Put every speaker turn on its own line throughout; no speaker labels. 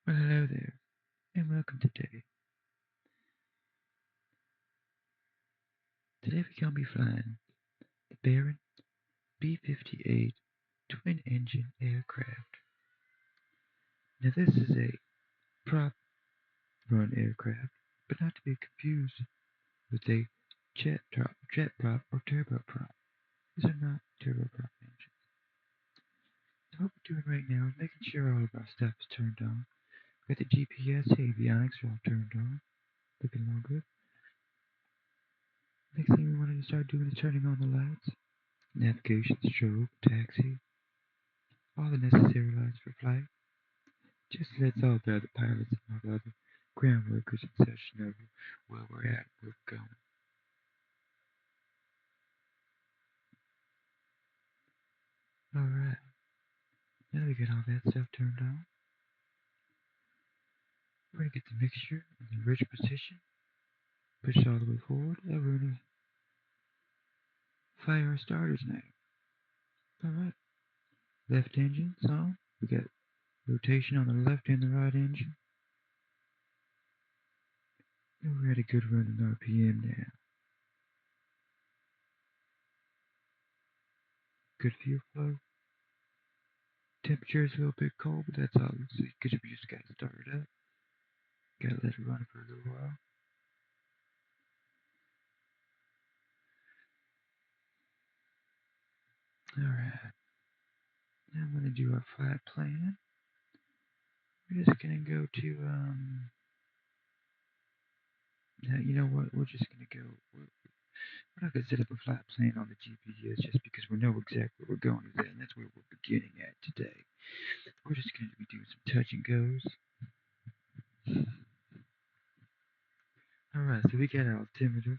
Well, hello there, and welcome today. Today we're gonna be flying the Baron B58 twin-engine aircraft. Now this is a prop-run aircraft, but not to be confused with a jet prop or turboprop. These are not turboprop engines. So what we're doing right now is making sure all of our stuff is turned on. Got the GPS, avionics are all turned on, looking all good. Next thing we wanted to start doing is turning on the lights. Navigation, strobe, taxi, all the necessary lights for flight. Just lets all the other pilots and all the other ground workers and such know where we're at, where we're going. Alright, now we got all that stuff turned on. We're gonna get the mixture in the rich position, push it all the way forward, and we're gonna fire our starters now. Alright, left engine's on. We got rotation on the left and the right engine. And we're at a good run in RPM now. Good fuel flow. Temperature is a little bit cold, but that's all because we just gotta start it up. Gotta let it run for a little while. Alright, now I'm gonna do our flight plan. We're just gonna go to, now, you know what, we're just gonna go, we're not gonna set up a flight plan on the GPS just because we know exactly where we're going with it, and that's where we're beginning at today. We're just gonna be doing some touch and goes. Alright, so we got our altimeter,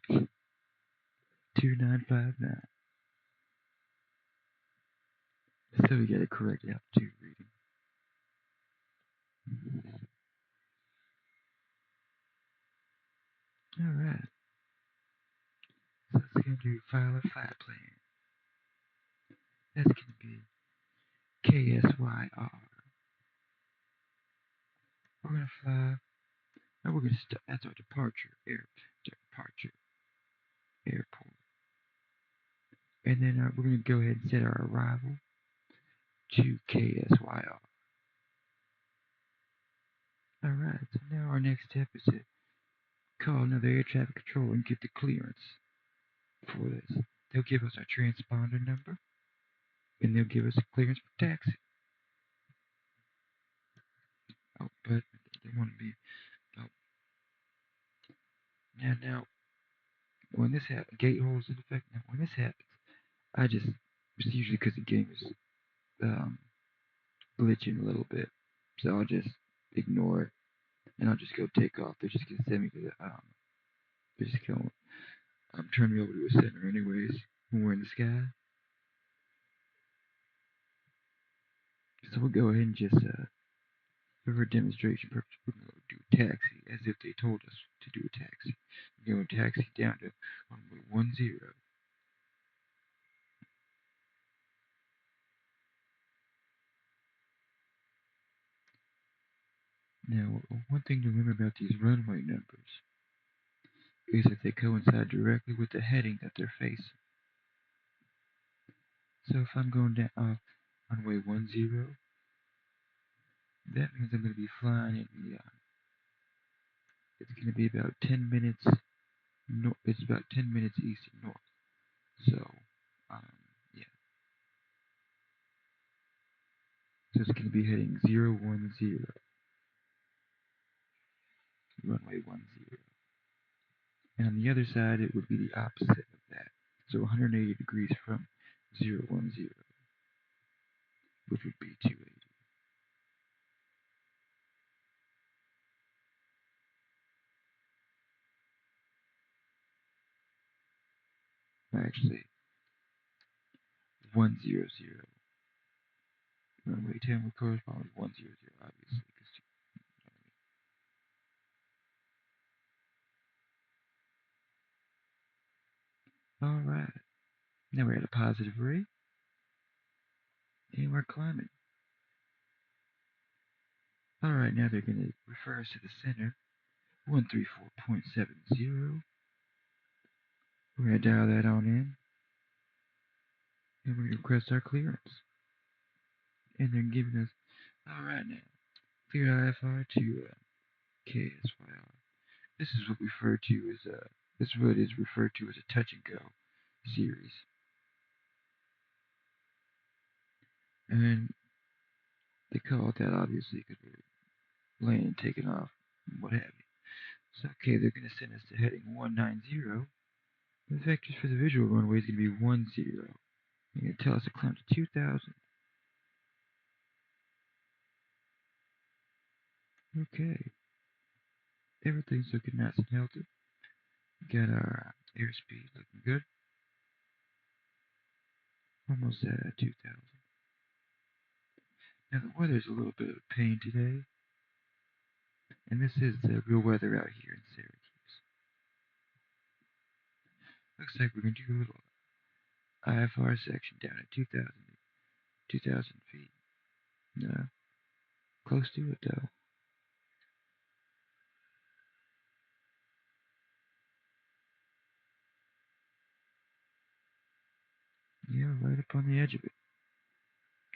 2959. So we got a correct altitude reading. Alright, so it's gonna do file a flight plan. That's gonna be KSYR. We're gonna fly. Now we're gonna start. That's our departure airport. And then we're gonna go ahead and set our arrival to KSYR. All right. So now our next step is to call another air traffic control and get the clearance for this. They'll give us our transponder number, and they'll give us a clearance for taxi. Oh, but they want to be. Oh, now when this happens, gate holes in effect. Now when this happens, it's usually because the game is um, glitching a little bit, so I'll just ignore it and I'll just go take off. They're just gonna send me to the they're just gonna turn me over to a center anyways when we're in the sky. So we'll go ahead and just for demonstration purpose, we're gonna do a taxi as if they told us to do a taxi. We're gonna taxi down to runway 10. Now, one thing to remember about these runway numbers is that they coincide directly with the heading that they're facing. So if I'm going down runway 10, that means I'm going to be flying in the. It's going to be about 10 minutes. It's about 10 minutes east and north. So, yeah. So it's going to be heading 010, runway 10. And on the other side, it would be the opposite of that. So 180 degrees from 010, which would be 280. Actually, 100. Runway 10 would correspond with 100, obviously. Alright, now we're at a positive rate, and we're climbing. Alright, now they're going to refer us to the center, 134.70. We're going to dial that on in, and we're going to request our clearance. And they're giving us, alright now, clear IFR to KSYR. This is what we refer to as this is what is referred to as a touch and go series. And they call it that obviously because we're landing and taking off and what have you. So okay, they're going to send us to heading 190. The vectors for the visual runway is going to be 10. They're going to tell us to climb to 2000. Okay, everything's looking nice and healthy. Got our airspeed looking good. Almost at 2000. Now the weather's a little bit of a pain today. And this is the real weather out here in Syracuse. Looks like we're going to do a little IFR section down at 2000 feet. Close to it though. Yeah, right up on the edge of it.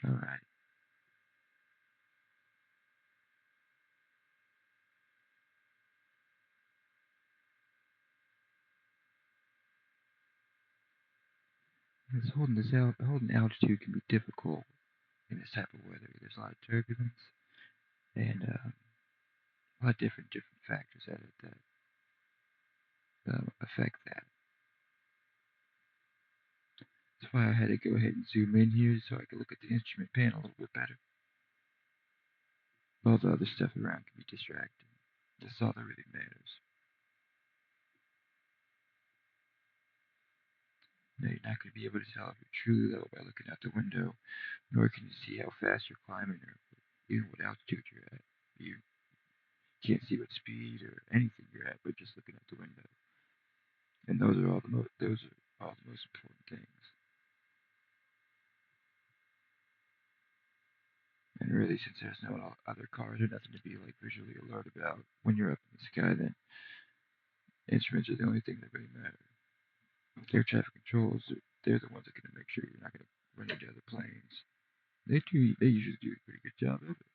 Alright. Holding altitude can be difficult in this type of weather. There's a lot of turbulence and a lot of different factors that affect that. That's why I had to go ahead and zoom in here so I could look at the instrument panel a little bit better. All the other stuff around can be distracting. That's all that really matters. Now, you're not going to be able to tell if you're truly low by looking out the window, nor can you see how fast you're climbing or even what altitude you're at. You can't see what speed or anything you're at by just looking out the window. And those are all the most important things. And really, since there's no other cars or nothing to be like visually alert about when you're up in the sky, then instruments are the only thing that really matter. Air traffic controls, they're the ones that are going to make sure you're not going to run into other planes. They usually do a pretty good job of it.